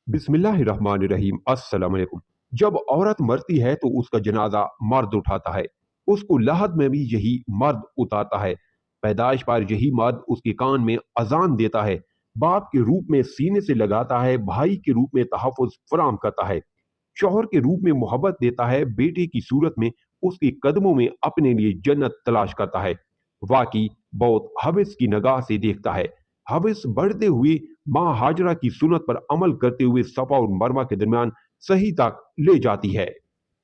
बिस्मिल्लाहिर्रहमानिर्रहीम। अस्सलाम वालेकुम। जब औरत मरती है तो उसका जनाजा मर्द उठाता है। उसको lahad में भी यही मर्द उतारता है। पैदाइश पर यही मर्द उसके कान में अजान देता है, बाप के रूप में सीने से लगाता है, भाई के रूप में तहफ़्फ़ुज़ फराहम करता है, शौहर के रूप में मोहब्बत देता है, बेटे की सूरत में उसके कदमों में अपने लिए जन्नत तलाश करता है। वाकई बहुत हविस की निगाह से देखता है। हविस बढ़ते हुए माँ हाजरा की सुन्नत पर अमल करते हुए सफा और मरवा के दरमियान सही तक ले जाती है।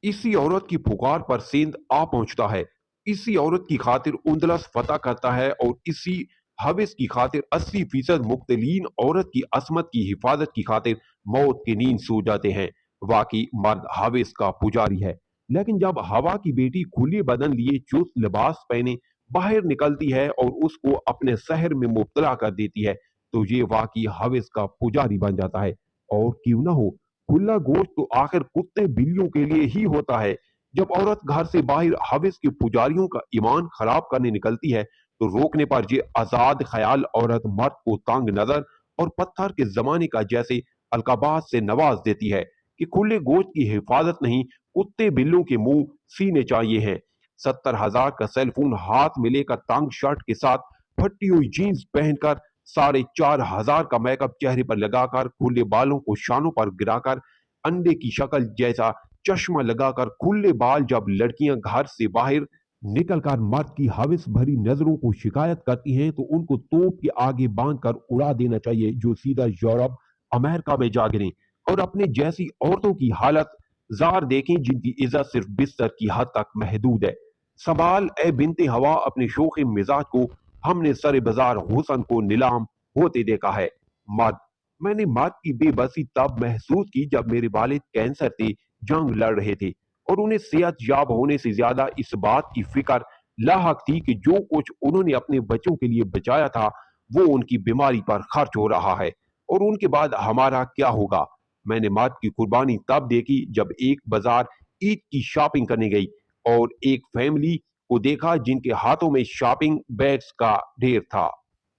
इसी औरत की पुकार पर सेंध आ पहुंचता है। इसी औरत की खातिर उंदलस फतह करता है और इसी हविस की खातिर 80% मुब्तलीन औरत की असमत की हिफाजत की खातिर मौत की नींद सो जाते हैं। वाकई मर्द हविस का पुजारी है। लेकिन जब हवा की बेटी खुले बदन लिए चुस्त लिबास पहने बाहर निकलती है और उसको अपने शहर में मुब्तला कर देती है, तो ये वाकई हविस का पुजारी बन जाता है। और क्यों ना हो, खुला गोश्त तो आखिर कुत्ते बिल्लियों के लिए ही होता है। जब औरत घर से बाहर हविस के पुजारियों का ईमान खराब करने निकलती है, तो रोकने पर ये आजाद ख्याल औरत मर्द को तंग नजर और पत्थर के जमाने का जैसे अलकाबाज से नवाज देती है कि खुले गोश्त की हिफाजत नहीं, कुत्ते बिल्लों के मुंह सीने चाहिए हैं। 70,000 का सेलफोन हाथ में लेकर तंग शर्ट के साथ फटी हुई जीन्स पहनकर 4,500 का मेकअप चेहरे पर लगाकर खुले बालों को शानों पर गिराकर अंडे की शक्ल जैसा चश्मा लगाकर खुले बाल जब लड़कियां घर से बाहर निकलकर मर्द की हविस भरी नजरों को शिकायत करती हैं, तो उनको तोप के आगे बांधकर उड़ा देना चाहिए, जो सीधा यूरोप अमेरिका में जा गिरे। और अपने जैसी औरतों की हालत जार देखें जिनकी इज्जत सिर्फ बिस्तर की हद तक महदूद है। सवाल ए बिनते हवा, अपने शोखे मिजाज को हमने सरे बाजार हुसन को नीलाम होते देखा है। मर्द, मैंने मर्द की बेबसी तब महसूस की जब मेरे वालिद कैंसर से जंग लड़ रहे थे और उन्हें सेहत याब होने से ज्यादा इस बात की फिक्र लाहक थी कि जो कुछ उन्होंने अपने बच्चों के लिए बचाया था वो उनकी बीमारी पर खर्च हो रहा है और उनके बाद हमारा क्या होगा। मैंने मर्द की कुर्बानी तब देखी जब एक बाजार ईद की शॉपिंग करने गई और एक फैमिली को देखा जिनके हाथों में शॉपिंग बैग्स का ढेर था।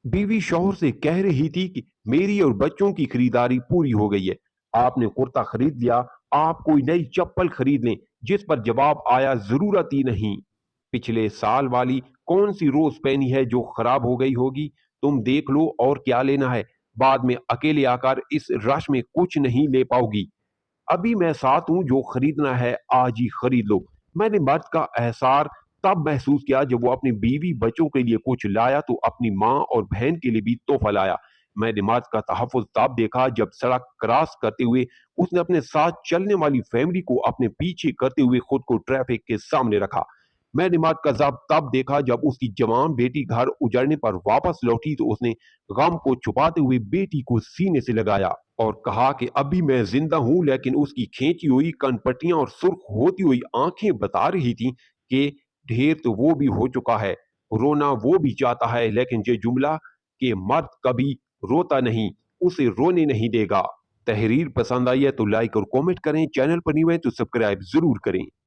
बीवी शौहर से कह रही थी कि मेरी और बच्चों की खरीदारी पूरी हो गई है, आपने कुर्ता खरीद लिया, आप कोई नई चप्पल खरीद लें। जिस पर जवाब आया, जरूरत ही नहीं। पिछले साल वाली कौन सी रोज पहनी है जो खराब हो गई होगी, तुम देख लो और क्या लेना है, बाद में अकेले आकर इस रश में कुछ नहीं ले पाओगी। अभी मैं साथ हूं, जो खरीदना है आज ही खरीद लो। मैंने मर्द का एहसार तब महसूस किया जब वो अपनी बीवी बच्चों के लिए कुछ लाया तो अपनी माँ और बहन के लिए भी तोहफा लाया। मैंने मर्द का तहफ़्फ़ुज़ तब देखा जब सड़क क्रॉस करते हुए उसने अपने साथ चलने वाली फैमिली को अपने पीछे करते हुए खुद को ट्रैफिक के सामने रखा। मैंने मर्द का जब तब देखा जब उसकी जवान बेटी घर उजड़ने पर वापस लौटी तो उसने गम को छुपाते हुए बेटी को सीने से लगाया और कहा कि अभी मैं जिंदा हूं, लेकिन उसकी खींची हुई कनपटियां और सुर्ख होती हुई आंखें बता रही थीं कि ढेर तो वो भी हो चुका है, रोना वो भी चाहता है, लेकिन ये जुमला कि मर्द कभी रोता नहीं, उसे रोने नहीं देगा। तहरीर पसंद आई है तो लाइक और कमेंट करें, चैनल पर न्यू है तो सब्सक्राइब जरूर करें।